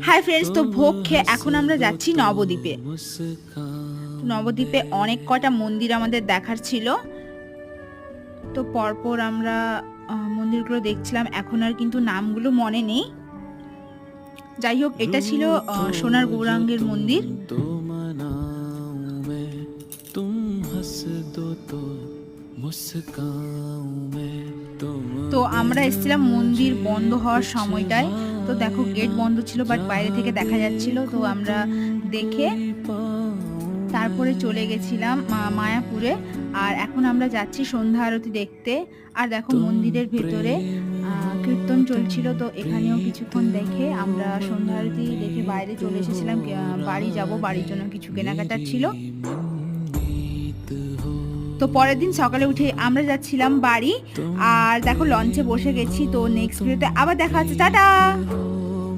Hi friends, তো ভোগ খেয়ে এখন আমরা যাচ্ছি নবদ্বীপে। নবদ্বীপে অনেক কটা মন্দির আমাদের দেখার ছিল, তো পরপর আমরা মন্দিরগুলো দেখছিলাম। এখন আর কিন্তু নামগুলো মনে নেই। যাই হোক, এটা ছিল সোনার গৌরাঙ্গের মন্দির। তো আমরা এসেছিলাম মন্দির বন্ধ হওয়ার সময়টায়। তো দেখো, গেট বন্ধ ছিল, বাট বাইরে থেকে দেখা যাচ্ছিল। তো আমরা দেখে তারপরে চলে গেছিলাম মায়াপুরে। আর এখন আমরা যাচ্ছি সন্ধ্যা আরতি দেখতে। আর দেখো, মন্দিরের ভেতরে কীর্তন চলছিল, তো এখানেও কিছুক্ষণ দেখে আমরা সন্ধ্যা আরতি দেখে বাইরে চলে এসেছিলাম। বাড়ি যাব, বাড়ির জন্য কিছু কেনাকাটার ছিল। তো পরের দিন সকালে উঠে আমরা যাচ্ছিলাম বাড়ি। আর দেখো, লঞ্চে বসে গেছি। তো নেক্সট ভিডিওতে আবার দেখা হচ্ছে, টাটা।